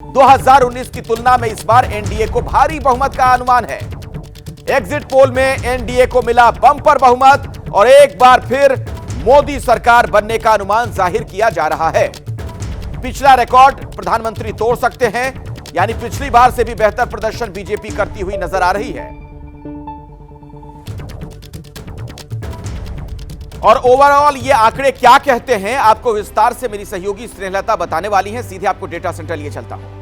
2019 की तुलना में इस बार एनडीए को भारी बहुमत का अनुमान है। एग्जिट पोल में एनडीए को मिला बंपर बहुमत और एक बार फिर मोदी सरकार बनने का अनुमान जाहिर किया जा रहा है। पिछला रिकॉर्ड प्रधानमंत्री तोड़ सकते हैं, यानी पिछली बार से भी बेहतर प्रदर्शन बीजेपी करती हुई नजर आ रही है। और ओवरऑल ये आंकड़े क्या कहते हैं, आपको विस्तार से मेरी सहयोगी स्नेहलता बताने वाली हैं। सीधे आपको डेटा सेंटर लिए चलता हूं।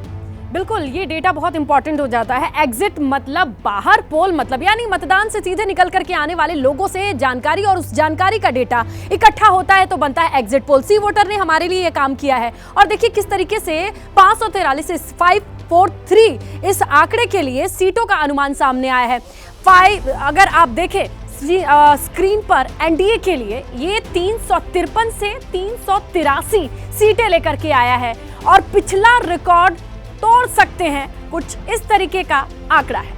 बिल्कुल, ये डेटा बहुत इंपॉर्टेंट हो जाता है। एग्जिट मतलब बाहर, पोल मतलब यानी मतदान से सीधे निकल करके आने वाले लोगों से जानकारी, और उस जानकारी का डेटा इकट्ठा होता है तो बनता है एग्जिट पोल। सी वोटर ने हमारे लिए ये काम किया है और देखिए किस तरीके से 543 से 543 इस आंकड़े के लिए सीटों का अनुमान सामने आया है। अगर आप देखें स्क्रीन पर एनडीए के लिए ये 353 से 383 सीटें लेकर के आया है और पिछला रिकॉर्ड तोड़ सकते हैं, कुछ इस तरीके का आंकड़ा है।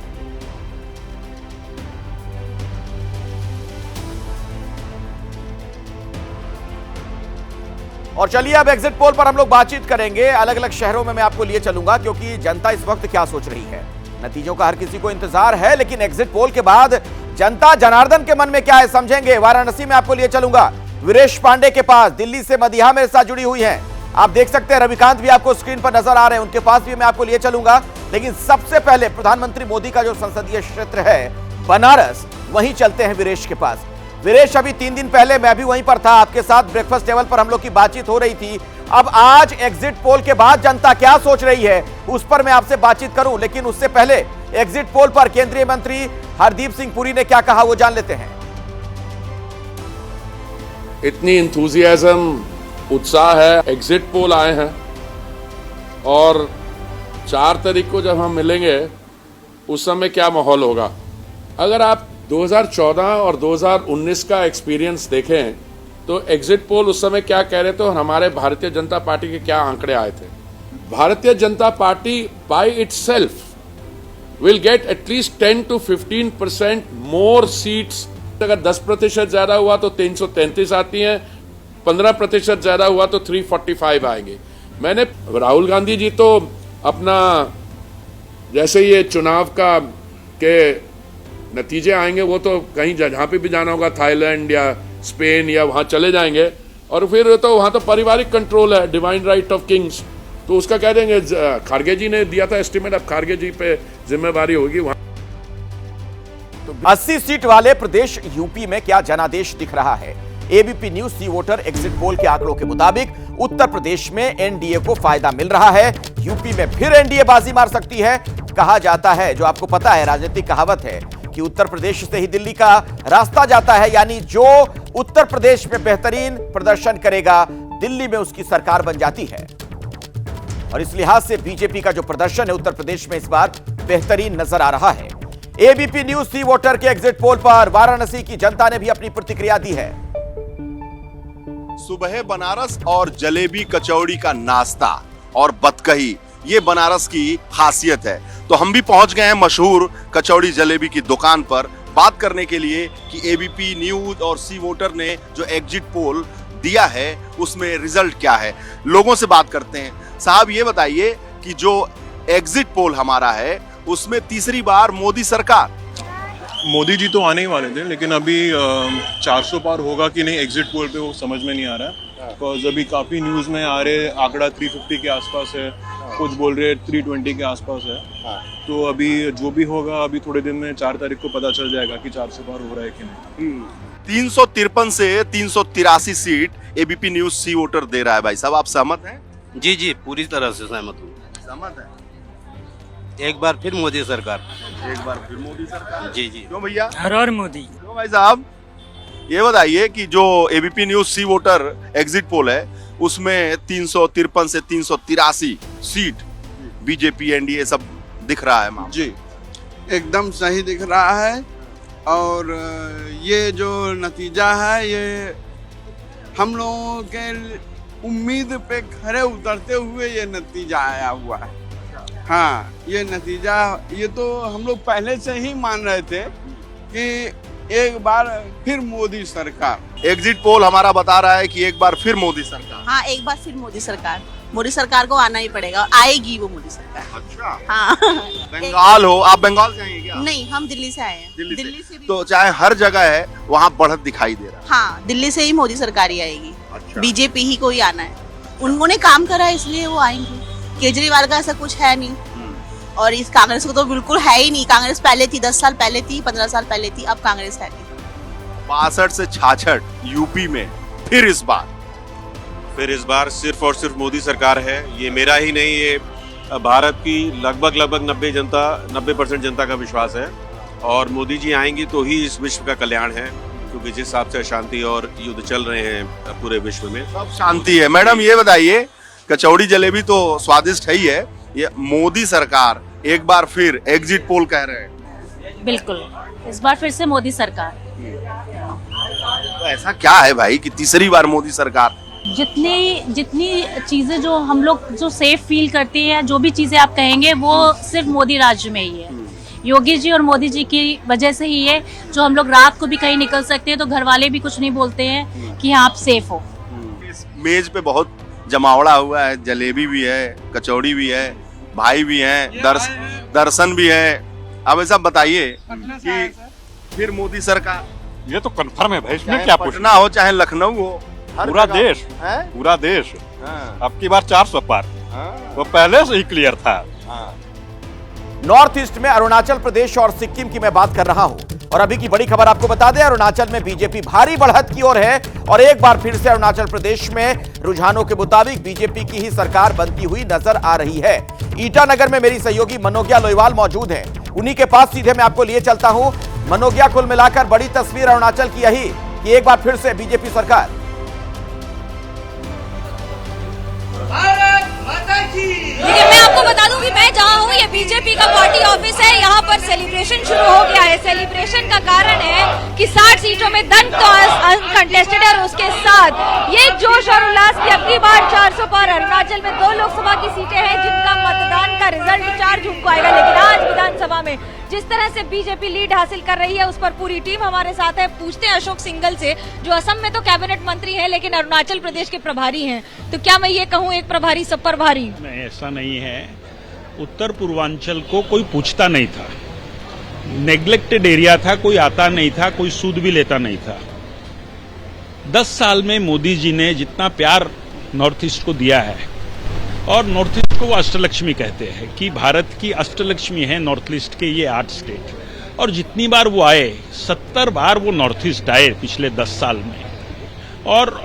और चलिए अब एग्जिट पोल पर हम लोग बातचीत करेंगे। अलग अलग शहरों में मैं आपको लिए चलूंगा क्योंकि जनता इस वक्त क्या सोच रही है। नतीजों का हर किसी को इंतजार है, लेकिन एग्जिट पोल के बाद जनता जनार्दन के मन में क्या है समझेंगे। वाराणसी में आपको लिए चलूंगा, वीरेश पांडे के पास। दिल्ली से मदिहा मेरे साथ जुड़ी हुई हैं, आप देख सकते हैं। रविकांत भी आपको स्क्रीन पर नजर आ रहे हैं, उनके पास भी मैं आपको लिए चलूंगा। लेकिन सबसे पहले प्रधानमंत्री मोदी का जो संसदीय क्षेत्र है बनारस, वहीं चलते हैं वीरेश के पास। वीरेश, अभी 3 दिन पहले मैं भी वहीं पर था, आपके साथ ब्रेकफास्ट टेबल पर हम लोग की बातचीत हो रही थी। अब आज एग्जिट पोल के बाद जनता क्या सोच रही है उस पर मैं आपसे बातचीत करूं, लेकिन उससे पहले एग्जिट पोल पर केंद्रीय मंत्री हरदीप सिंह पुरी ने क्या कहा वो जान लेते हैं। इतनी इंथुजियाज्म, उत्साह है। एग्जिट पोल आए हैं और 4 तारीख को जब हम मिलेंगे उस समय क्या माहौल होगा। अगर आप 2014 और 2019 का एक्सपीरियंस देखें तो एग्जिट पोल उस समय क्या कह रहे थे और हमारे भारतीय जनता पार्टी के क्या आंकड़े आए थे। Bharatiya Janata party by itself will get at least 10 to 15% more seats. अगर 10% ज्यादा हुआ तो 333 आती हैं, 15% ज्यादा हुआ तो 345 आएंगे। मैंने राहुल गांधी जी तो अपना जैसे ये चुनाव का के नतीजे आएंगे वो तो कहीं जहां पे भी जाना होगा, थाईलैंड या स्पेन या वहां चले जाएंगे और फिर तो वहां तो पारिवारिक कंट्रोल है, डिवाइन राइट ऑफ किंग्स, तो उसका कह देंगे। खारगे जी ने दिया था एस्टिमेट, अब खारगे जी पे जिम्मेवारी होगी वहां। 80 सीट वाले प्रदेश यूपी में क्या जनादेश दिख रहा है। एबीपी न्यूज सी वोटर एग्जिट पोल के आंकड़ों के मुताबिक उत्तर प्रदेश में एनडीए को फायदा मिल रहा है। यूपी में फिर एनडीए बाजी मार सकती है। कहा जाता है, जो आपको पता है, राजनीतिक कहावत है कि उत्तर प्रदेश से ही दिल्ली का रास्ता जाता है, यानी जो उत्तर प्रदेश में बेहतरीन प्रदर्शन करेगा दिल्ली में उसकी सरकार बन जाती है। और इस लिहाज से बीजेपी का जो प्रदर्शन है उत्तर प्रदेश में इस बार बेहतरीन नजर आ रहा है। एबीपी न्यूज सी वोटर के एग्जिट पोल पर वाराणसी की जनता ने भी अपनी प्रतिक्रिया दी है। सुबह बनारस और जलेबी कचौड़ी का नाश्ता और बतकही, ये बनारस की खासियत है। तो हम भी पहुंच गए हैं मशहूर कचौड़ी जलेबी की दुकान पर बात करने के लिए कि एबीपी न्यूज और सी वोटर ने जो एग्जिट पोल दिया है उसमें रिजल्ट क्या है। लोगों से बात करते हैं। साहब ये बताइए कि जो एग्जिट पोल हमारा है उसमें तीसरी बार मोदी सरकार। मोदी जी तो आने ही वाले थे, लेकिन अभी 400 पार होगा कि नहीं एग्जिट पोल पे वो समझ में नहीं आ रहा है। बिकॉज अभी काफ़ी न्यूज़ में आ रहे आंकड़ा 350 के आसपास है, कुछ बोल रहे 320 के आसपास है। तो अभी जो भी होगा अभी थोड़े दिन में 4 तारीख को पता चल जाएगा कि 400 पार हो रहा है कि नहीं। 353 से 383 सीट एबीपी न्यूज सी वोटर दे रहा है। भाई साहब, आप सहमत हैं? जी जी, पूरी तरह से सहमत हूँ। सहमत है। एक बार फिर मोदी सरकार। एक बार फिर मोदी सरकार। जी जी। क्यों भैया? हर हर मोदी। क्यों भाई साहब? ये बताइए कि जो एबीपी न्यूज सी वोटर एग्जिट पोल है उसमें 353 से 383 सीट बीजेपी एनडीए सब दिख रहा है। जी, एकदम सही दिख रहा है। और ये जो नतीजा है ये हम लोगों के उम्मीद पे खरे उतरते हुए ये नतीजा आया हुआ है। हाँ, ये नतीजा ये तो हम लोग पहले से ही मान रहे थे कि एक बार फिर मोदी सरकार। एग्जिट पोल हमारा बता रहा है कि एक बार फिर मोदी सरकार। हाँ, एक बार फिर मोदी सरकार। मोदी सरकार को आना ही पड़ेगा, आएगी वो मोदी सरकार। अच्छा, हाँ। बंगाल हो, आप बंगाल से हैं क्या? नहीं, हम दिल्ली से आए हैं। दिल्ली से भी तो चाहे हर जगह है वहाँ बढ़त दिखाई दे रहा है। हाँ, दिल्ली से ही मोदी सरकार ही आएगी। अच्छा। बीजेपी ही को ही आना है, उन्होंने काम करा है इसलिए वो आएंगे। केजरीवाल का ऐसा कुछ है नहीं, और इस कांग्रेस को तो बिल्कुल है ही नहीं। कांग्रेस पहले थी, 10 साल पहले थी, 15 साल पहले थी, अब कांग्रेस है नहीं। 62 से 66 यूपी में फिर इस बार सिर्फ और सिर्फ मोदी सरकार है। ये मेरा ही नहीं, ये भारत की लगभग 90% जनता का विश्वास है। और मोदी जी आएंगी तो ही इस विश्व का कल्याण है, क्योंकि जिस हिसाब से अशांति और युद्ध चल रहे हैं पूरे विश्व में, सब शांति है। मैडम ये बताइए, कचौड़ी जलेबी तो स्वादिष्ट है ही है, ये मोदी सरकार एक बार फिर एग्जिट पोल कह रहे हैं। बिल्कुल, इस बार फिर से मोदी सरकार। तो ऐसा क्या है भाई कि तीसरी बार मोदी सरकार? जितनी चीजें जो हम लोग जो सेफ फील करते हैं, जो भी चीजें आप कहेंगे, वो सिर्फ मोदी राज्य में ही है। योगी जी और मोदी जी की वजह से ही है जो हम लोग रात को भी कहीं निकल सकते हैं तो घर वाले भी कुछ नहीं बोलते हैं कि आप सेफ हो। इस मेज पे बहुत जमावड़ा हुआ है, जलेबी भी है, कचौड़ी भी है, भाई भी हैं, दर्शन भी है। अब ऐसा बताइए कि फिर मोदी सरकार? ये तो कंफर्म है भाई, इसमें पटना क्या पूछना हो चाहे लखनऊ हो, पूरा देश है? पूरा देश। अब की बार 400 पार, वो पहले से ही क्लियर था। नॉर्थ ईस्ट में अरुणाचल प्रदेश और सिक्किम की मैं बात कर रहा हूं, और अभी की बड़ी खबर आपको बता दें, अरुणाचल में बीजेपी भारी बढ़त की ओर है, और एक बार फिर से अरुणाचल प्रदेश में रुझानों के मुताबिक बीजेपी की ही सरकार बनती हुई नजर आ रही है। ईटानगर में मेरी सहयोगी मनोज्ञा लोईवाल मौजूद हैं, उन्हीं के पास सीधे मैं आपको लिए चलता हूं। मनोज्ञा, कुल मिलाकर बड़ी तस्वीर अरुणाचल की यही कि एक बार फिर से बीजेपी सरकार। देखिए, मैं आपको बता दूं कि मैं जहां हूं, ये बीजेपी का पार्टी ऑफिस है। यहाँ पर सेलिब्रेशन शुरू हो गया है। सेलिब्रेशन का कारण है कि 60 सीटों में 10 तो अनकंटेस्टेड है, और उसके साथ ये जोश और उल्लास की अगली बार 400 पार। अरुणाचल में 2 लोकसभा की सीटें हैं जिनका मतदान का रिजल्ट 4 जून को आएगा, लेकिन आज विधानसभा में जिस तरह से बीजेपी लीड हासिल कर रही है उस पर पूरी टीम हमारे साथ है। पूछते हैं अशोक सिंघल से, जो असम में तो कैबिनेट मंत्री हैं लेकिन अरुणाचल प्रदेश के प्रभारी हैं। तो क्या मैं ये कहूँ, एक प्रभारी सब पर भारी? नहीं, ऐसा नहीं है। उत्तर पूर्वांचल को कोई पूछता नहीं था, नेग्लेक्टेड एरिया था, कोई आता नहीं था, कोई सूद भी लेता नहीं था। 10 साल में मोदी जी ने जितना प्यार नॉर्थ ईस्ट को दिया है, और नॉर्थ ईस्ट को वो अष्टलक्ष्मी कहते हैं कि भारत की अष्टलक्ष्मी है नॉर्थ ईस्ट के ये 8 स्टेट, और जितनी बार वो आए 70 बार वो नॉर्थ ईस्ट आए पिछले 10 साल में। और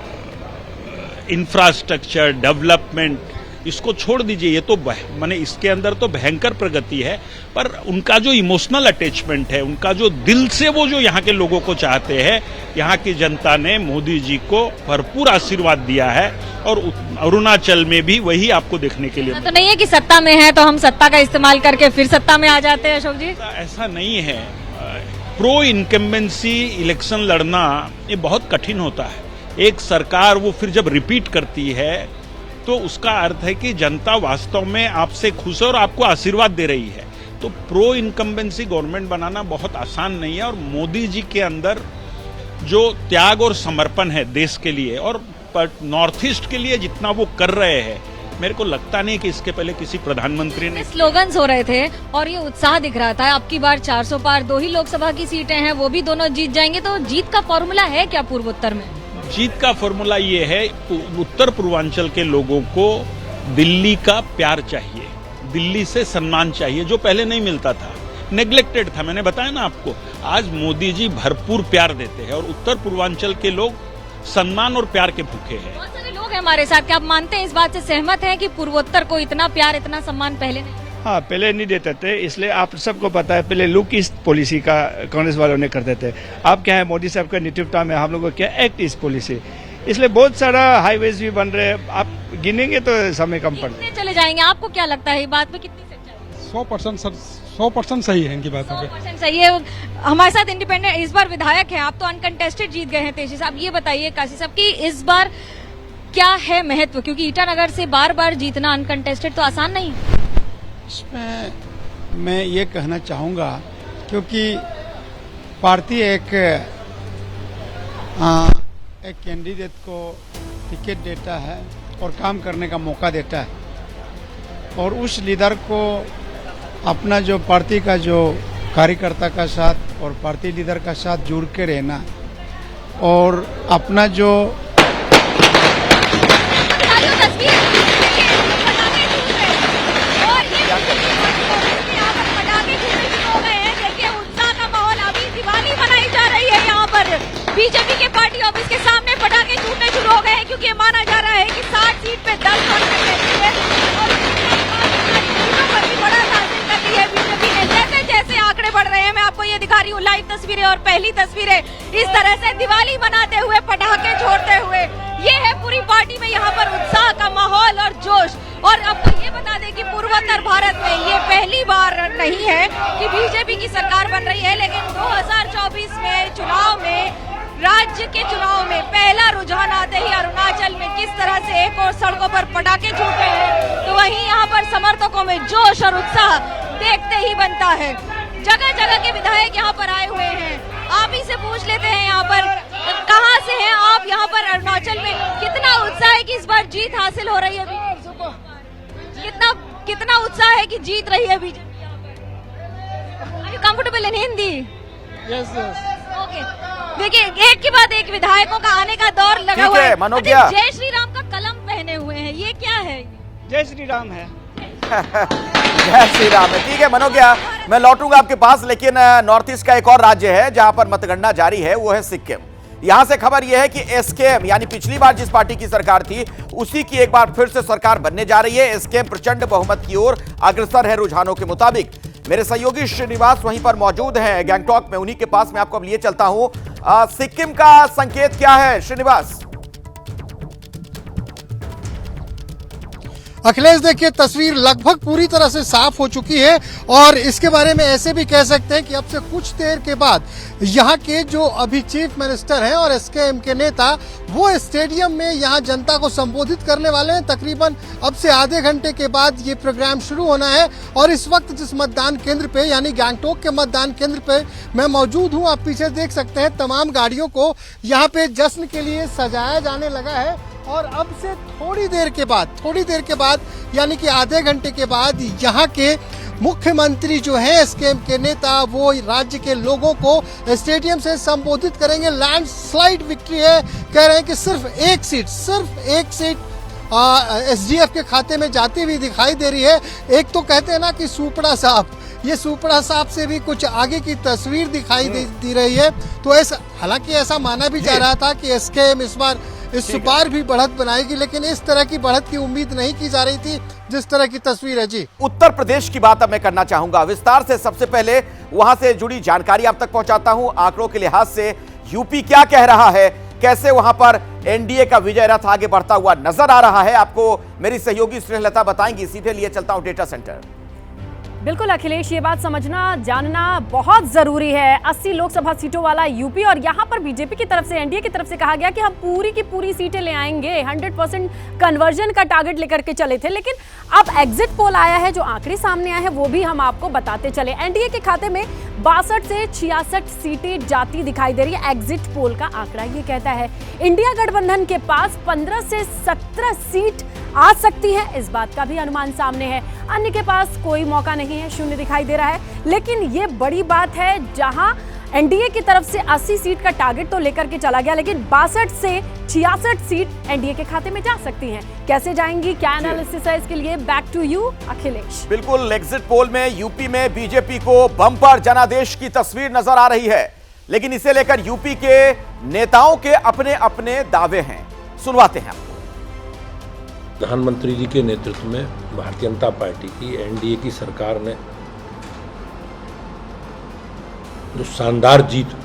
इंफ्रास्ट्रक्चर डेवलपमेंट इसको छोड़ दीजिए, ये तो माने इसके अंदर तो भयंकर प्रगति है, पर उनका जो इमोशनल अटैचमेंट है, उनका जो दिल से वो जो यहाँ के लोगों को चाहते हैं, यहाँ की जनता ने मोदी जी को भरपूर आशीर्वाद दिया है, और अरुणाचल में भी वही आपको देखने के लिए। तो नहीं है कि सत्ता में है तो हम सत्ता का इस्तेमाल करके फिर सत्ता में आ जाते हैं अशोक जी? ऐसा नहीं है। प्रो इनकम्बेंसी इलेक्शन लड़ना ये बहुत कठिन होता है। एक सरकार वो फिर जब रिपीट करती है तो उसका अर्थ है कि जनता वास्तव में आपसे खुश है और आपको आशीर्वाद दे रही है। तो प्रो इनकम्बेंसी गवर्नमेंट बनाना बहुत आसान नहीं है, और मोदी जी के अंदर जो त्याग और समर्पण है देश के लिए और नॉर्थ ईस्ट के लिए जितना वो कर रहे हैं, मेरे को लगता नहीं कि इसके पहले किसी प्रधानमंत्री ने। स्लोगन्स हो रहे थे और ये उत्साह दिख रहा था। अब की बार 400 पार, 2 ही लोकसभा की सीटें हैं, वो भी दोनों जीत जाएंगे। तो जीत का फॉर्मूला है क्या पूर्वोत्तर में? जीत का फॉर्मूला ये है, उत्तर पूर्वांचल के लोगों को दिल्ली का प्यार चाहिए, दिल्ली से सम्मान चाहिए, जो पहले नहीं मिलता था, नेग्लेक्टेड था। मैंने बताया ना आपको, आज मोदी जी भरपूर प्यार देते हैं और उत्तर पूर्वांचल के लोग सम्मान और प्यार के भूखे हैं। बहुत सारे लोग हैं हमारे साथ, क्या आप मानते हैं, इस बात से सहमत हैं कि पूर्वोत्तर को इतना प्यार, इतना सम्मान पहले नहीं? हाँ, पहले नहीं देते थे, इसलिए आप सबको पता है, पहले लुक ईस्ट पॉलिसी का कांग्रेस वालों ने करते थे। अब क्या है, मोदी साहब का नेतृत्व में हम लोगों को क्या एक्ट ईस्ट पॉलिसी, इसलिए बहुत सारा हाईवेज भी बन रहे हैं। आप गिनेंगे तो समय कम पड़ चले जाएंगे। आपको क्या लगता है, बात में कितनी सच्चाई? 100% सही है इनकी बातों पे। 100% सही है। हमारे साथ इंडिपेंडेंट इस बार विधायक हैं, आप तो अनकंटेस्टेड जीत गए हैं तेजी साहब। ये बताइए काशी साहब की इस बार क्या है महत्व, क्योंकि ईटानगर से बार बार जीतना अनकंटेस्टेड तो आसान नहीं है। इसमें मैं ये कहना चाहूँगा, क्योंकि पार्टी एक कैंडिडेट को टिकट देता है और काम करने का मौका देता है, और उस लीडर को अपना जो पार्टी का जो कार्यकर्ता का साथ और पार्टी लीडर का साथ जुड़ के रहना और अपना जो बीजेपी के पार्टी ऑफिस के सामने पटाखे छूटने शुरू हो गए हैं, क्योंकि ये माना जा रहा है कि 60 सीट पे 10 पर भी बढ़त हासिल कर ली है बीजेपी ने। जैसे जैसे आंकड़े बढ़ रहे हैं, मैं आपको ये दिखा रही हूँ लाइव तस्वीरें, और पहली तस्वीरें इस तरह से दिवाली मनाते हुए, पटाखे छोड़ते हुए, ये है पूरी पार्टी में यहाँ पर उत्साह का माहौल और जोश। और आपको ये बता दें कि पूर्वोत्तर भारत में ये पहली बार नहीं है कि बीजेपी की सरकार बन रही है, लेकिन 2024 में चुनाव में, राज्य के चुनाव में पहला रुझान आते ही अरुणाचल में किस तरह से एक और सड़कों पर पटाखे छूटे हैं, तो वहीं यहाँ पर समर्थकों में जोश और उत्साह देखते ही बनता है। जगह जगह के विधायक यहाँ पर आए हुए हैं, आप ही से पूछ लेते हैं यहाँ पर कहाँ से हैं आप, यहाँ पर अरुणाचल में कितना उत्साह है कि इस बार जीत हासिल हो रही है, कितना उत्साह है कि जीत रही है BJP? Are you comfortable in Hindi? Yes okay, देखिए एक के बाद एक विधायकों का आने का दौर लगा हुआ है। मनोज्ञा, जय श्री राम का कलम पहने हुए हैं, ये क्या है? जय श्री राम है। जय श्री राम है। ठीक है मनोज्ञा, मैं लौटूंगा आपके पास, लेकिन नॉर्थ ईस्ट का एक और राज्य है जहां पर मतगणना जारी है, वो है सिक्किम। यहां से खबर यह है कि एसकेएम, यानी पिछली बार जिस पार्टी की सरकार थी उसी की एक बार फिर से सरकार बनने जा रही है। एसकेएम प्रचंड बहुमत की ओर अग्रसर है रुझानों के मुताबिक। मेरे सहयोगी श्रीनिवास वहीं पर मौजूद हैं गैंगटॉक में, उन्हीं के पास मैं आपको अब लिए चलता हूं। सिक्किम का संकेत क्या है श्रीनिवास? अखिलेश, देखिए तस्वीर लगभग पूरी तरह से साफ हो चुकी है, और इसके बारे में ऐसे भी कह सकते हैं कि अब से कुछ देर के बाद यहाँ के जो अभी चीफ मिनिस्टर हैं और एसकेएम के नेता, वो स्टेडियम में यहाँ जनता को संबोधित करने वाले हैं। तकरीबन अब से आधे घंटे के बाद ये प्रोग्राम शुरू होना है, और इस वक्त जिस मतदान केंद्र पे यानी गैंगटॉक के मतदान केंद्र पे मैं मौजूद हूँ, आप पीछे देख सकते हैं तमाम गाड़ियों को यहाँ पे जश्न के लिए सजाया जाने लगा है। और अब से थोड़ी देर के बाद यानी कि आधे घंटे के बाद यहाँ के मुख्यमंत्री जो है एसकेएम के नेता, वो राज्य के लोगों को स्टेडियम से संबोधित करेंगे। लैंडस्लाइड विक्ट्री है, कह रहे हैं कि सिर्फ एक सीट एसडीएफ के खाते में जाती हुई दिखाई दे रही है। एक तो कहते हैं ना कि सुपड़ा साहब, ये सुपड़ा साहब से भी कुछ आगे की तस्वीर दिखाई दे रही है। तो हालांकि ऐसा माना भी जा रहा था कि एसकेएम इस बार भी बढ़त बनाएगी, लेकिन इस तरह की बढ़त की उम्मीद नहीं की जा रही थी जिस तरह की तस्वीर है। जी, उत्तर प्रदेश की बात अब मैं करना चाहूंगा विस्तार से। सबसे पहले वहां से जुड़ी जानकारी आप तक पहुंचाता हूं। आंकड़ों के लिहाज से यूपी क्या कह रहा है, कैसे वहां पर एनडीए का विजय रथ आगे बढ़ता हुआ नजर आ रहा है, आपको मेरी सहयोगी स्नेहलता बताएंगी। सीधे लिए चलता हूं डेटा सेंटर। बिल्कुल अखिलेश, ये बात समझना जानना बहुत जरूरी है। 80 लोकसभा सीटों वाला यूपी, और यहाँ पर बीजेपी की तरफ से, एनडीए की तरफ से कहा गया कि हम पूरी की पूरी सीटें ले आएंगे। 100% कन्वर्जन का टारगेट लेकर के चले थे, लेकिन अब एग्जिट पोल आया है, जो आंकड़े सामने आए हैं वो भी हम आपको बताते चले। एनडीए के खाते में 62 से 66 सीटें जाती दिखाई दे रही है। एग्जिट पोल का आंकड़ा ये कहता है इंडिया गठबंधन के पास 15 से 17 सीट आ सकती है, इस बात का भी अनुमान सामने है। अन्य के पास कोई मौका नहीं है, शून्य दिखाई दे रहा है। लेकिन ये बड़ी बात है, जहां एनडीए की तरफ से 80 सीट का टारगेट तो लेकर के चला गया, लेकिन 62 से 66 सीट एनडीए के खाते में जा सकती हैं। कैसे जाएंगी, क्या एनालिसिस है इसके लिए? Back to you Akhilesh. बिल्कुल, एग्जिट पोल में यूपी में बीजेपी को बम्पर जनादेश की तस्वीर नजर आ रही है, लेकिन इसे लेकर यूपी के नेताओं के अपने अपने दावे हैं। सुनवाते हैं। प्रधानमंत्री जी के नेतृत्व में भारतीय जनता पार्टी की एनडीए की सरकार ने जो शानदार जीत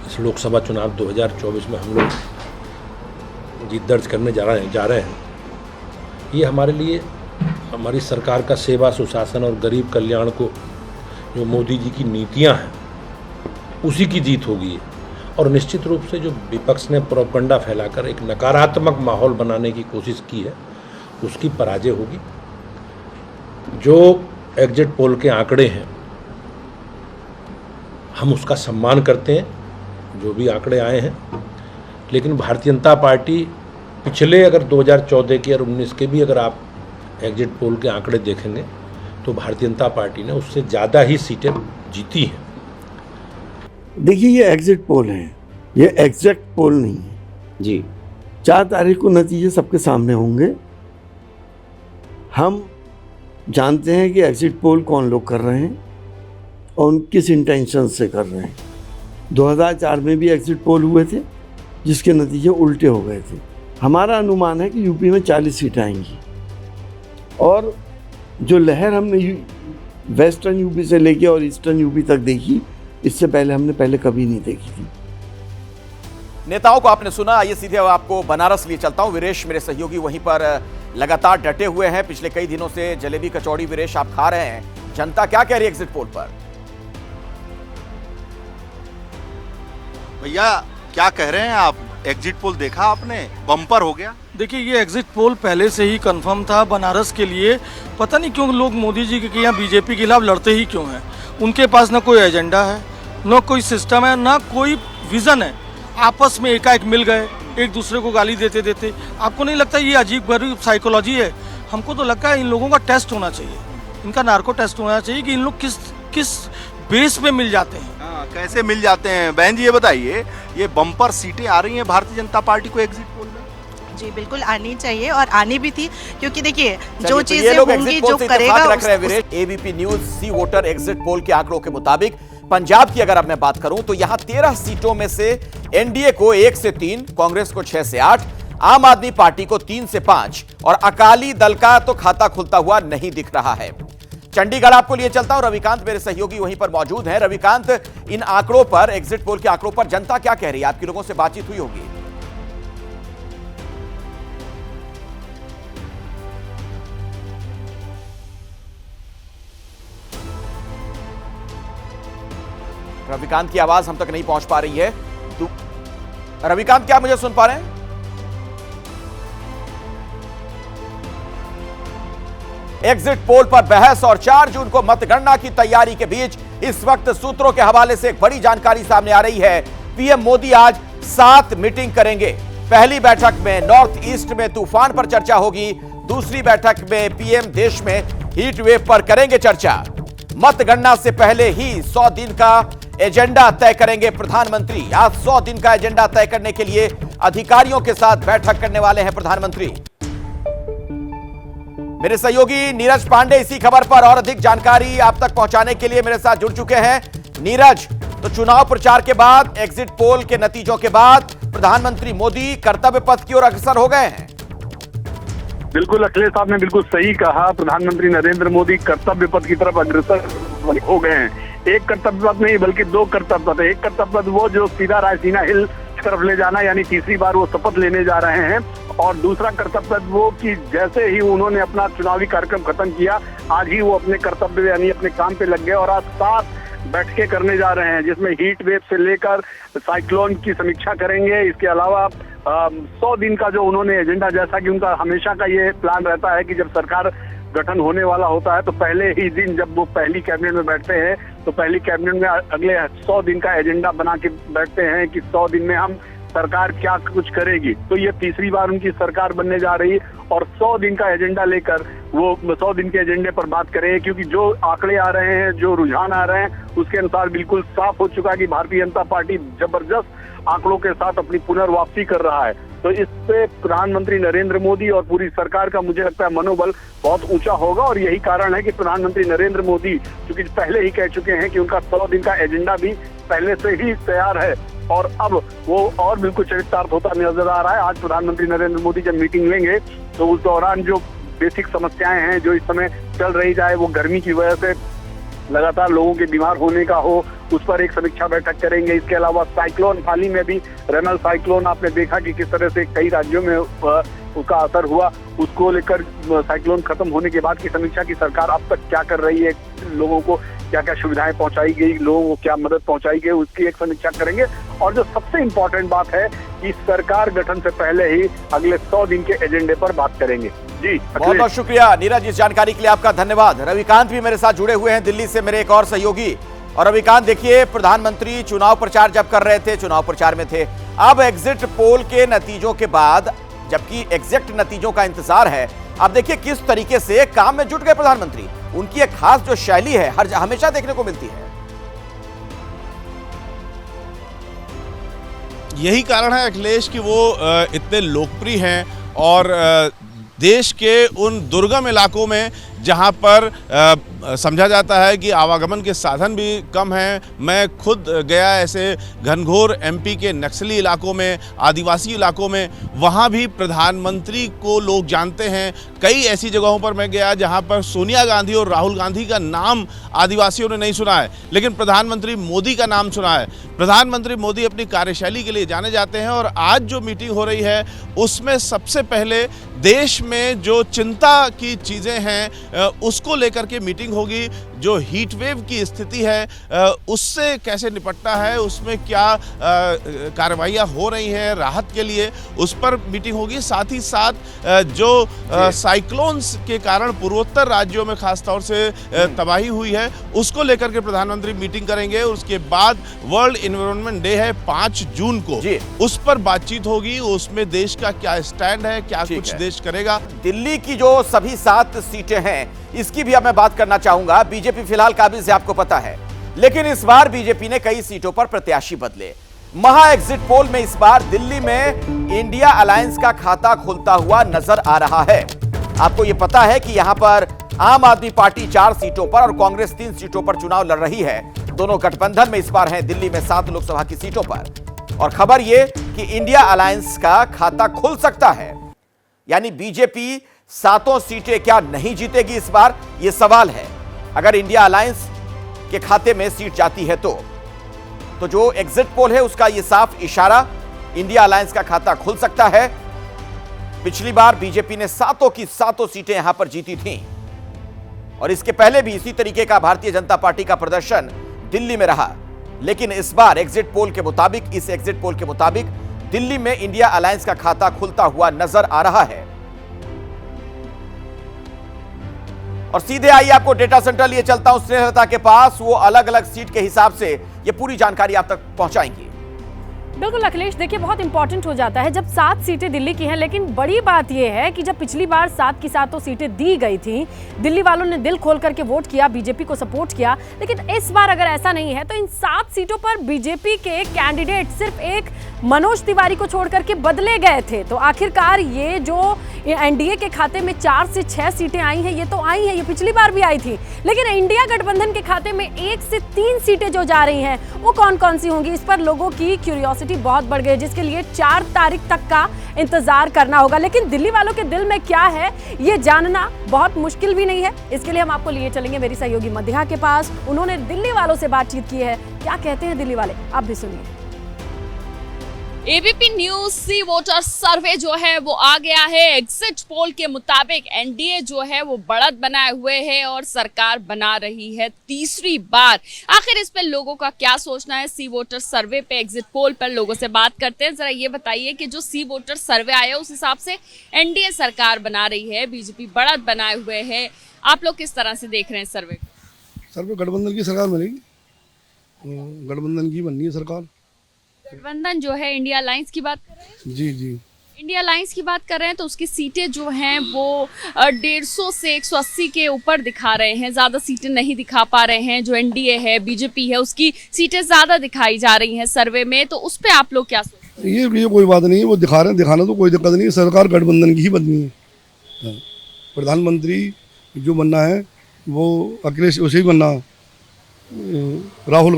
इस लोकसभा चुनाव 2024 में हम लोग जीत दर्ज करने जा रहे हैं, ये हमारे लिए हमारी सरकार का सेवा, सुशासन और गरीब कल्याण को जो मोदी जी की नीतियां हैं उसी की जीत होगी। और निश्चित रूप से जो विपक्ष ने प्रोपगंडा फैलाकर एक नकारात्मक माहौल बनाने की कोशिश की है उसकी पराजय होगी। जो एग्जिट पोल के आंकड़े हैं हम उसका सम्मान करते हैं, जो भी आंकड़े आए हैं, लेकिन भारतीय जनता पार्टी पिछले अगर 2014 के और 19 के भी अगर आप एग्जिट पोल के आंकड़े देखेंगे तो भारतीय जनता पार्टी ने उससे ज़्यादा ही सीटें जीती हैं। देखिए, ये एग्जिट पोल है, ये एग्जैक्ट पोल नहीं है जी। 4 तारीख को नतीजे सबके सामने होंगे। हम जानते हैं कि एग्जिट पोल कौन लोग कर रहे हैं और उन किस इंटेंशन से कर रहे हैं। 2004 में भी एग्जिट पोल हुए थे जिसके नतीजे उल्टे हो गए थे। हमारा अनुमान है कि यूपी में 40 सीटें आएंगी और जो लहर हमने वेस्टर्न यूपी से लेके और ईस्टर्न यूपी तक देखी, इससे पहले हमने कभी नहीं देखी थी। नेताओं को आपने सुना। आइए सीधे आपको बनारस लिए चलता हूं। वीरेश मेरे सहयोगी वहीं पर लगातार डटे हुए हैं। पिछले कई दिनों से जलेबी कचौड़ी वीरेश आप खा रहे हैं। जनता क्या कह रही है एग्जिट पोल पर? भैया क्या कह रहे हैं आप? एग्जिट पोल देखा आपने? बम्पर हो गया। देखिए, ये एग्जिट पोल पहले से ही कंफर्म था बनारस के लिए। पता नहीं क्यों लोग मोदी जी के यहाँ बीजेपी के खिलाफ लड़ते ही क्यों हैं। उनके पास ना कोई एजेंडा है, ना कोई सिस्टम है, ना कोई विजन है। आपस में एकाएक मिल गए, एक दूसरे को गाली देते देते। आपको नहीं लगता ये अजीब गरीब साइकोलॉजी है? हमको तो लगता है इन लोगों का टेस्ट होना चाहिए, इनका नार्को टेस्ट होना चाहिए कि इन लोग किस बेस पे मिल जाते हैं। हाँ, कैसे मिल जाते हैं? बहन जी ये बताइए, ये बम्पर सीटें आ रही हैं भारतीय जनता पार्टी को एग्जिट पोल में? जी बिल्कुल आनी चाहिए और आनी भी थी, क्योंकि देखिए जो चीजें होंगी जो करेगा। एबीपी न्यूज सी वोटर एग्जिट पोल के आंकड़ों के मुताबिक पंजाब की अगर अब मैं बात करूं तो यहां 13 सीटों में से एनडीए को 1 से 3, कांग्रेस को 6 से 8, आम आदमी पार्टी को 3 से 5 और अकाली दल का तो खाता खुलता हुआ नहीं दिख रहा है। चंडीगढ़ आपको लिए चलता हूं। रविकांत मेरे सहयोगी वहीं पर मौजूद हैं। रविकांत, इन आंकड़ों पर, एग्जिट पोल के आंकड़ों पर जनता क्या कह रही है? आपके लोगों से बातचीत हुई होगी। रविकांत की आवाज हम तक नहीं पहुंच पा रही है। रविकांत, क्या मुझे सुन पा रहे हैं? एग्जिट पोल पर बहस और 4 जून को मतगणना की तैयारी के बीच इस वक्त सूत्रों के हवाले से एक बड़ी जानकारी सामने आ रही है। पीएम मोदी आज 7 मीटिंग करेंगे। पहली बैठक में नॉर्थ ईस्ट में तूफान पर चर्चा होगी। दूसरी बैठक में पीएम देश में हीट वेव पर करेंगे चर्चा। मतगणना से पहले ही 100 दिन का एजेंडा तय करेंगे प्रधानमंत्री। आज 100 दिन का एजेंडा तय करने के लिए अधिकारियों के साथ बैठक करने वाले हैं प्रधानमंत्री। मेरे सहयोगी नीरज पांडे इसी खबर पर और अधिक जानकारी आप तक पहुंचाने के लिए मेरे साथ जुड़ चुके हैं। नीरज, तो चुनाव प्रचार के बाद, एग्जिट पोल के नतीजों के बाद प्रधानमंत्री मोदी कर्तव्य पथ की ओर अग्रसर हो गए हैं। बिल्कुल, अखिलेश साहब ने बिल्कुल सही कहा। प्रधानमंत्री नरेंद्र मोदी कर्तव्य पथ की तरफ अग्रसर हो गए हैं। एक कर्तव्य पथ नहीं बल्कि 2 कर्तव्य पथ है। एक कर्तव्य पथ वो जो सीधा रायसीना हिल तरफ ले जाना, यानी तीसरी बार वो शपथ लेने जा रहे हैं। और दूसरा कर्तव्य पथ वो कि जैसे ही उन्होंने अपना चुनावी कार्यक्रम खत्म किया, आज ही वो अपने कर्तव्य यानी अपने काम पे लग गए और आज 7 बैठकें करने जा रहे हैं, जिसमें हीट वेव से लेकर साइक्लोन की समीक्षा करेंगे। इसके अलावा 100 दिन का जो उन्होंने एजेंडा, जैसा कि उनका हमेशा का ये प्लान रहता है कि जब सरकार गठन होने वाला होता है तो पहले ही दिन जब वो पहली कैबिनेट में बैठते हैं तो पहली कैबिनेट में अगले 100 दिन का एजेंडा बना के बैठते हैं कि 100 दिन में हम सरकार क्या कुछ करेगी। तो ये तीसरी बार उनकी सरकार बनने जा रही है और 100 दिन का एजेंडा लेकर वो 100 दिन के एजेंडे पर बात करें, क्योंकि जो आंकड़े आ रहे हैं, जो रुझान आ रहे हैं, उसके अनुसार बिल्कुल साफ हो चुका है कि भारतीय जनता पार्टी जबरदस्त आंकड़ों के साथ अपनी पुनर्वापसी कर रहा है। तो इस पे प्रधानमंत्री नरेंद्र मोदी और पूरी सरकार का मुझे लगता है मनोबल बहुत ऊंचा होगा और यही कारण है कि प्रधानमंत्री नरेंद्र मोदी चूंकि पहले ही कह चुके हैं कि उनका 100 दिन का एजेंडा भी पहले से ही तैयार है और अब वो और बिल्कुल चरितार्थ होता नजर आ रहा है। आज प्रधानमंत्री नरेंद्र मोदी जब मीटिंग लेंगे तो उस दौरान जो बेसिक समस्याएं हैं जो इस समय चल रही, चाहे वो गर्मी की वजह से लगातार लोगों के बीमार होने का हो, उस पर एक समीक्षा बैठक करेंगे। इसके अलावा साइक्लोन, हाल ही में भी रेनल साइक्लोन आपने देखा कि किस तरह से कई राज्यों में उसका असर हुआ, उसको लेकर साइक्लोन खत्म होने के बाद की समीक्षा की सरकार अब तक क्या कर रही है, लोगों को क्या क्या सुविधाएं पहुंचाई गई, लोगों को क्या मदद पहुंचाई गई, उसकी एक समीक्षा करेंगे। और जो सबसे इम्पोर्टेंट बात है कि सरकार गठन से पहले ही अगले 100 दिन के एजेंडे पर बात करेंगे। जी बहुत बहुत शुक्रिया नीरज, इस जानकारी के लिए आपका धन्यवाद। रविकांत भी मेरे साथ जुड़े हुए हैं दिल्ली से, मेरे एक और सहयोगी। और रविकांत, देखिए, प्रधानमंत्री चुनाव प्रचार जब कर रहे थे, चुनाव प्रचार में थे, अब एग्जिट पोल के नतीजों के बाद जबकि एग्जैक्ट नतीजों का इंतजार है। अब देखिए किस तरीके से काम में जुट गए प्रधानमंत्री। उनकी एक खास जो शैली है हमेशा देखने को मिलती है। यही कारण है अखिलेश कि वो इतने लोकप्रिय हैं और देश के उन दुर्गम इलाकों में जहां पर समझा जाता है कि आवागमन के साधन भी कम हैं। मैं खुद गया ऐसे घनघोर एमपी के नक्सली इलाकों में, आदिवासी इलाकों में, वहां भी प्रधानमंत्री को लोग जानते हैं। कई ऐसी जगहों पर मैं गया जहां पर सोनिया गांधी और राहुल गांधी का नाम आदिवासियों ने नहीं सुना है, लेकिन प्रधानमंत्री मोदी का नाम सुना है। प्रधानमंत्री मोदी अपनी कार्यशैली के लिए जाने जाते हैं और आज जो मीटिंग हो रही है उसमें सबसे पहले देश में जो चिंता की चीज़ें हैं उसको लेकर के मीटिंग होगी। जो हीट वेव की स्थिति है उससे कैसे निपटना है, उसमें क्या कार्रवाइयाँ हो रही हैं राहत के लिए, उस पर मीटिंग होगी। साथ ही साथ जो साइक्लोन्स के कारण पूर्वोत्तर राज्यों में खासतौर से तबाही हुई है उसको लेकर के प्रधानमंत्री मीटिंग करेंगे। उसके बाद वर्ल्ड एनवायरनमेंट डे है 5 जून को, उस पर बातचीत होगी। उसमें देश का क्या स्टैंड है, क्या कुछ देश करेगा। दिल्ली की जो सभी 7 सीटें हैं इसकी भी अब मैं बात करना चाहूंगा। बीजेपी फिलहाल काबिज है, आपको पता है, लेकिन इस बार बीजेपी ने कई सीटों पर प्रत्याशी बदले। महा एग्जिट पोल में इस बार दिल्ली में इंडिया अलायंस का खाता खुलता हुआ नजर आ रहा है। आपको यह पता है कि यहां पर आम आदमी पार्टी 4 सीटों पर और कांग्रेस 3 सीटों पर चुनाव लड़ रही है। दोनों गठबंधन में इस बार हैं दिल्ली में 7 लोकसभा की सीटों पर। और खबर यह कि इंडिया अलायंस का खाता खुल सकता है, यानी बीजेपी 7 सीटें क्या नहीं जीतेगी इस बार, यह सवाल है। अगर इंडिया अलायंस के खाते में सीट जाती है तो जो एग्जिट पोल है उसका यह साफ इशारा, इंडिया अलायंस का खाता खुल सकता है। पिछली बार बीजेपी ने 7 की 7 सीटें यहां पर जीती थीं और इसके पहले भी इसी तरीके का भारतीय जनता पार्टी का प्रदर्शन दिल्ली में रहा। लेकिन इस बार एग्जिट पोल के मुताबिक, इस एग्जिट पोल के मुताबिक दिल्ली में इंडिया अलायंस का खाता खुलता हुआ नजर आ रहा है। और सीधे आइए आपको डेटा सेंटर लिए चलता हूं स्नेहलता के पास। वो अलग अलग सीट के हिसाब से ये पूरी जानकारी आप तक पहुंचाएंगी। बिल्कुल अखिलेश, देखिए बहुत इंपॉर्टेंट हो जाता है जब 7 सीटें दिल्ली की हैं, लेकिन बड़ी बात यह है कि जब पिछली बार 7 की 7 सीटें दी गई थी, दिल्ली वालों ने दिल खोल करके वोट किया, बीजेपी को सपोर्ट किया। लेकिन इस बार अगर ऐसा नहीं है तो इन 7 सीटों पर बीजेपी के कैंडिडेट सिर्फ एक मनोज तिवारी को छोड़ करके बदले गए थे। तो आखिरकार ये जो एनडीए के खाते में 4 से 6 सीटें आई हैं, ये तो आई हैं, ये पिछली बार भी आई थी, लेकिन इंडिया गठबंधन के खाते में 1 से 3 सीटें जो जा रही हैं वो कौन कौन सी होंगी, इस पर लोगों की क्यूरियोसिटी बहुत बढ़ गई, जिसके लिए 4 तारीख तक का इंतजार करना होगा। लेकिन दिल्ली वालों के दिल में क्या है ये जानना बहुत मुश्किल भी नहीं है। इसके लिए हम आपको लिए चलेंगे मेरी सहयोगी मध्या के पास। उन्होंने दिल्ली वालों से बातचीत की है, क्या कहते हैं दिल्ली वाले, आप भी सुनिए। एबीपी न्यूज सी वोटर सर्वे जो है वो आ गया है। एग्जिट पोल के मुताबिक एनडीए जो है वो बढ़त बनाए हुए है और सरकार बना रही है तीसरी बार। आखिर इस पे लोगों का क्या सोचना है, सी वोटर सर्वे पे, एग्जिट पोल पर लोगों से बात करते हैं। जरा ये बताइए कि जो सी वोटर सर्वे आया उस हिसाब से एनडीए सरकार बना रही है, बीजेपी बढ़त बनाए हुए है, आप लोग किस तरह से देख रहे हैं सर्वे? सर्वे गठबंधन की सरकार बनेगी, गठबंधन की बननी है सरकार। गठबंधन जो है इंडिया अलायंस की बात कर रहे हैं? जी जी, इंडिया अलायंस की बात कर रहे हैं तो उसकी सीटें जो हैं वो 150 से 180 के ऊपर दिखा रहे हैं, ज़्यादा सीटें नहीं दिखा पा रहे हैं। जो एनडीए है, बीजेपी है, उसकी सीटें ज़्यादा दिखाई जा रही हैं सर्वे में, तो उस पर आप लोग क्या सोचते हैं? ये कोई बात नहीं है, वो दिखा रहे हैं, दिखाना तो कोई दिक्कत नहीं है, सरकार गठबंधन की ही बननी है। प्रधानमंत्री जो बनना है वो अखिलेश उसे ही बनना, राहुल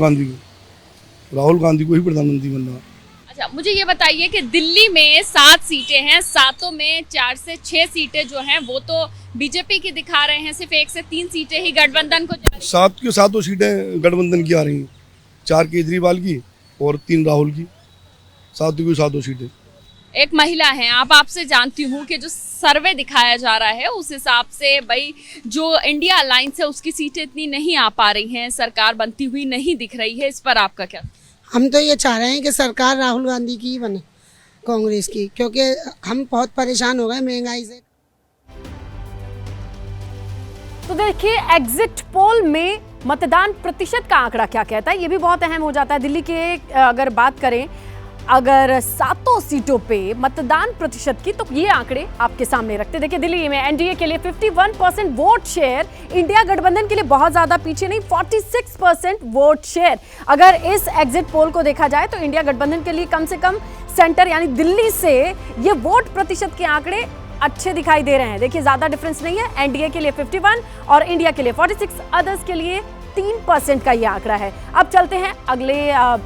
गांधी को ही प्रधानमंत्री बनना। अच्छा, मुझे ये बताइए कि दिल्ली में 7 सीटें हैं, 7 में 4 से 6 सीटें जो हैं वो तो बीजेपी की दिखा रहे हैं, सिर्फ 1 से 3 सीटें ही गठबंधन को। 7 की 7 सीटें गठबंधन की आ रही हैं, 4 केजरीवाल की और 3 राहुल की, 7 की 7 सीटें। एक महिला हैं आप, आपसे जानती हूँ कि जो सर्वे दिखाया जा रहा है उस हिसाब से भाई जो इंडिया अलायंस है उसकी सीटें इतनी नहीं आ पा रही हैं, सरकार बनती हुई नहीं दिख रही है, इस पर आपका क्या? हम तो ये चाह रहे हैं कि सरकार राहुल गांधी की ही बने, कांग्रेस की, क्योंकि हम बहुत परेशान हो गए महंगाई से। तो देखिए एग्जिट पोल में मतदान प्रतिशत का आंकड़ा क्या कहता है, ये भी बहुत अहम हो जाता है। दिल्ली के अगर बात करें अगर 7 सीटों पे मतदान प्रतिशत की, तो ये आंकड़े आपके सामने रखते। देखिए दिल्ली में एनडीए के लिए 51% वोट शेयर, इंडिया गठबंधन के लिए बहुत ज्यादा पीछे नहीं, 46% वोट शेयर। अगर इस एग्जिट पोल को देखा जाए तो इंडिया गठबंधन के लिए कम से कम सेंटर यानी दिल्ली से ये वोट प्रतिशत के आंकड़े अच्छे दिखाई दे रहे हैं। देखिए ज्यादा डिफरेंस नहीं है, एनडीए के लिए 51 और इंडिया के लिए 46, अदर्स के लिए 3% का ये आंकड़ा है। अब चलते हैं अगले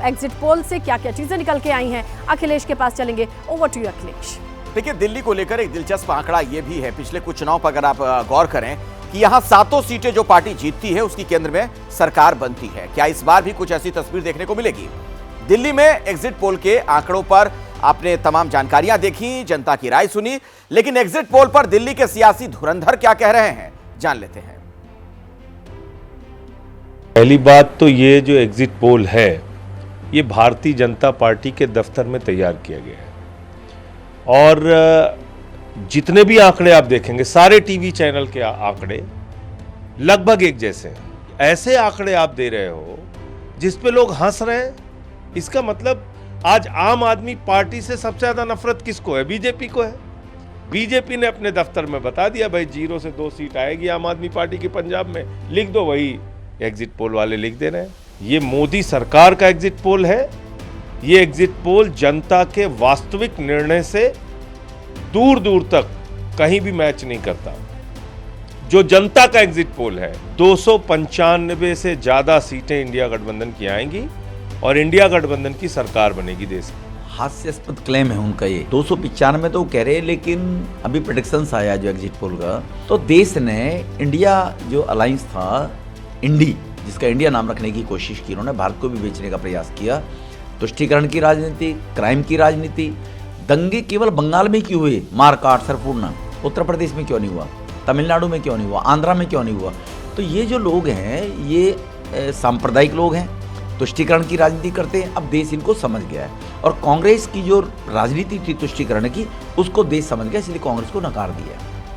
एग्जिट पोल से क्या क्या चीजें निकल के आई हैं। अखिलेश के पास चलेंगे, ओवर टू यू अखिलेश। देखिए दिल्ली को लेकर एक दिलचस्प आंकड़ा ये भी है, पिछले कुछ चुनाव पर अगर आप गौर करें कि यहाँ 7 सीटें जो पार्टी जीतती है उसकी केंद्र में सरकार बनती है। क्या इस बार भी कुछ ऐसी तस्वीर देखने को मिलेगी? दिल्ली में एग्जिट पोल के आंकड़ों पर आपने तमाम जानकारियां देखी, जनता की राय सुनी, लेकिन एग्जिट पोल पर दिल्ली के सियासी धुरंधर क्या कह रहे हैं, जान लेते हैं। पहली बात तो ये जो एग्जिट पोल है ये भारतीय जनता पार्टी के दफ्तर में तैयार किया गया है और जितने भी आंकड़े आप देखेंगे सारे टीवी चैनल के आंकड़े लगभग एक जैसे हैं। ऐसे आंकड़े आप दे रहे हो जिस पे लोग हंस रहे हैं, इसका मतलब आज आम आदमी पार्टी से सबसे ज्यादा नफरत किसको है? बीजेपी को है। बीजेपी ने अपने दफ्तर में बता दिया भाई 0 से 2 सीट आएगी आम आदमी पार्टी की पंजाब में, लिख दो, वही एग्जिट पोल वाले लिख दे रहे हैं। ये मोदी सरकार का एग्जिट पोल है। ये एग्जिट पोल जनता के वास्तविक निर्णय से दूर दूर तक कहीं भी मैच नहीं करता। जो जनता का एग्जिट पोल है 295 से ज्यादा सीटें इंडिया गठबंधन की आएंगी और इंडिया गठबंधन की सरकार बनेगी देश में। हास्यास्पद क्लेम है उनका ये 295 तो कह रहे हैं, लेकिन अभी प्रेडिक्शंस आया जो एग्जिट पोल का, तो देश ने इंडिया जो अलायंस था इंडी, जिसका इंडिया नाम रखने की कोशिश की, उन्होंने भारत को भी बेचने का प्रयास किया। तुष्टीकरण की राजनीति, क्राइम की राजनीति, दंगे केवल बंगाल में क्यों हुए, मारकाट सरपूर्ण, उत्तर प्रदेश में क्यों नहीं हुआ, तमिलनाडु में क्यों नहीं हुआ, आंध्रा में क्यों नहीं हुआ? तो ये जो लोग हैं ये सांप्रदायिक लोग हैं, तुष्टीकरण की राजनीति करते हैं। अब देश इनको समझ गया है और कांग्रेस की जो राजनीति थी तुष्टीकरण की उसको देश समझ गया, इसलिए कांग्रेस को नकार दिया।